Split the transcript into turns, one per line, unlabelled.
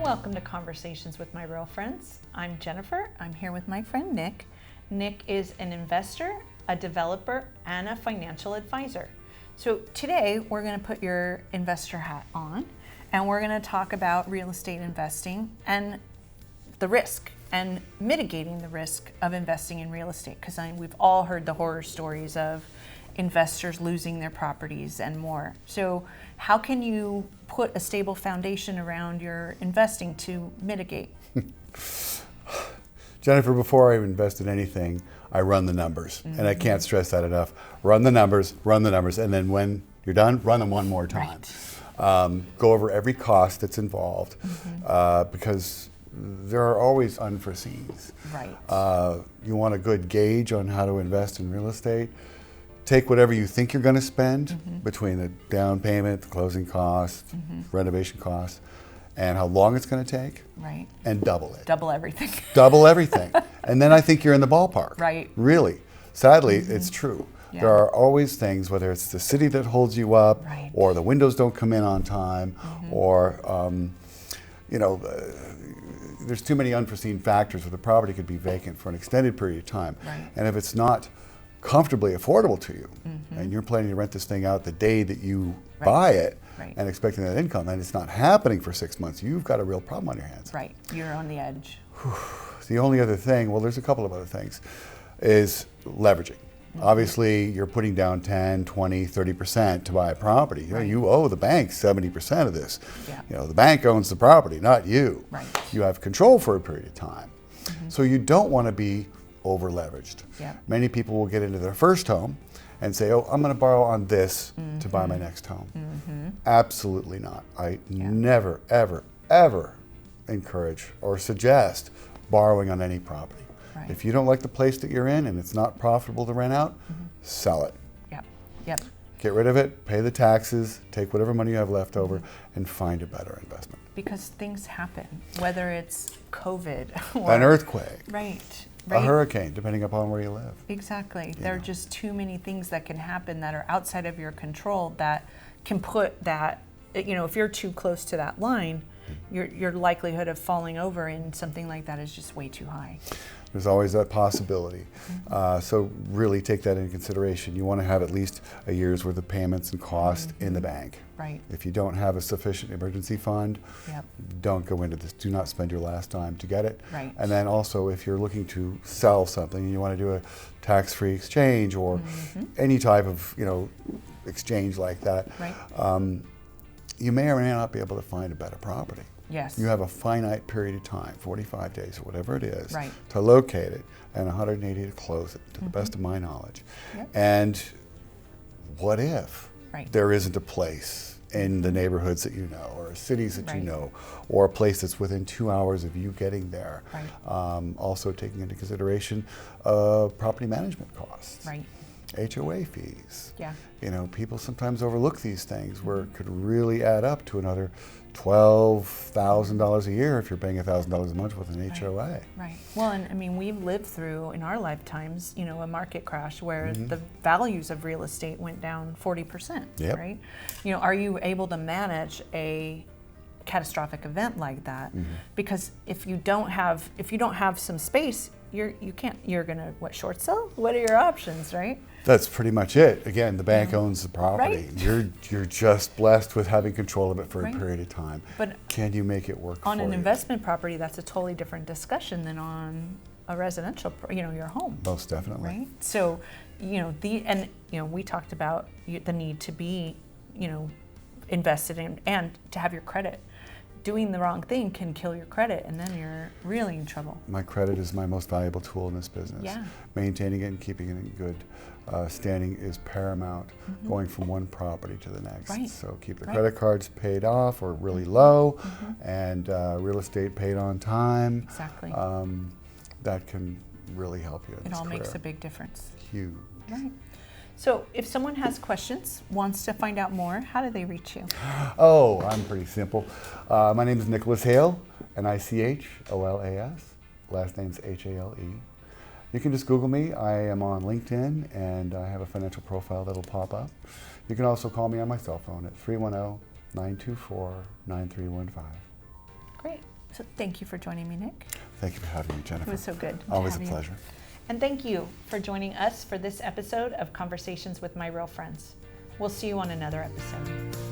welcome to Conversations with My Real Friends. I'm Jennifer. I'm here with my friend Nick. Nick is an investor, a developer, and a financial advisor. So today we're going to put your investor hat on and we're going to talk about real estate investing and the risk and mitigating the risk of investing in real estate, because we've all heard the horror stories of investors losing their properties and more. So how can you put a stable foundation around your investing to mitigate?
Jennifer, before I invest in anything, I run the numbers. And I can't stress that enough. Run the numbers, and then when you're done, run them one more time. Right. Go over every cost that's involved, because there are always unforeseens.
Right.
You want a good gauge on how to invest in real estate. Take whatever you think you're going to spend between the down payment, the closing costs, renovation costs, and how long it's going to take,
right,
and double it.
Double everything.
Double everything. And then I think you're in the ballpark.
Right.
Really. Sadly, it's true.
Yeah.
There are always things, whether it's the city that holds you up,
right,
or the windows don't come in on time, or, there's too many unforeseen factors where the property could be vacant for an extended period of time.
Right.
And if it's not comfortably affordable to you, and you're planning to rent this thing out the day that you buy it, and expecting that income, and it's not happening for 6 months, you've got a real problem on your hands.
Right, you're on the edge.
The only other thing, well, there's a couple of other things, is leveraging. Obviously, you're putting down 10, 20, 30% to buy a property. You owe the bank 70% of this.
Yeah.
The bank owns the property, not you.
Right.
You have control for a period of time. So you don't want to be over leveraged.
Yeah.
Many people will get into their first home and say, oh, I'm going to borrow on this to buy my next home. Absolutely not. I never, ever, ever encourage or suggest borrowing on any property.
Right.
If you don't like the place that you're in and it's not profitable to rent out, sell it.
Yep.
Get rid of it, pay the taxes, take whatever money you have left over, and find a better investment.
Because things happen, whether it's COVID or
an earthquake.
Right.
A hurricane, depending upon where you live.
Exactly. There are just too many things that can happen that are outside of your control that can put that, if you're too close to that line, your likelihood of falling over in something like that is just way too high.
There's always that possibility. So really take that into consideration. You want to have at least a year's worth of payments and costs in the bank.
Right.
If you don't have a sufficient emergency fund, don't go into this. Do not spend your last dime to get it.
Right.
And then also, if you're looking to sell something and you want to do a tax-free exchange or any type of exchange like that, you may or may not be able to find a better property.
Yes.
You have a finite period of time, 45 days or whatever it is,
right,
to locate it and 180 to close it, to the best of my knowledge.
Yep.
And what if
right,
there isn't a place in the neighborhoods that you know, or cities that you know, or a place that's within 2 hours of you getting there?
Right.
Also taking into consideration property management costs.
Right.
HOA fees.
Yeah.
People sometimes overlook these things where it could really add up to another $12,000 a year if you're paying $1,000 a month with an HOA. Right.
Well, and we've lived through in our lifetimes, a market crash where the values of real estate went down 40%.
Yep.
Right. Are you able to manage a catastrophic event like that? Because if you don't have some space, you're gonna short sell? What are your options, right?
That's pretty much it. Again, the bank owns the property. Right. You're just blessed with having control of it for a period of time. But can you make it work
on
for
an
you?
Investment property? That's a totally different discussion than on a residential, your home.
Most definitely.
Right. So, we talked about the need to be, invested in and to have your credit. Doing the wrong thing can kill your credit, and then you're really in trouble.
My credit is my most valuable tool in this business.
Yeah.
Maintaining it and keeping it in good standing is paramount, going from one property to the next.
Right.
So keep the credit cards paid off or really low, and real estate paid on time.
Exactly.
That can really help you in
it
this
all
career.
Makes a big difference.
Huge. Right.
So if someone has questions, wants to find out more, how do they reach you?
Oh, I'm pretty simple. My name is Nicholas Hale, Nicholas. Last name's Hale. You can just Google me. I am on LinkedIn, and I have a financial profile that'll pop up. You can also call me on my cell phone at 310-924-9315.
Great. So thank you for joining me, Nick.
Thank you for having me, Jennifer.
It was so good.
Always a pleasure.
And thank you for joining us for this episode of Conversations with My Real Friends. We'll see you on another episode.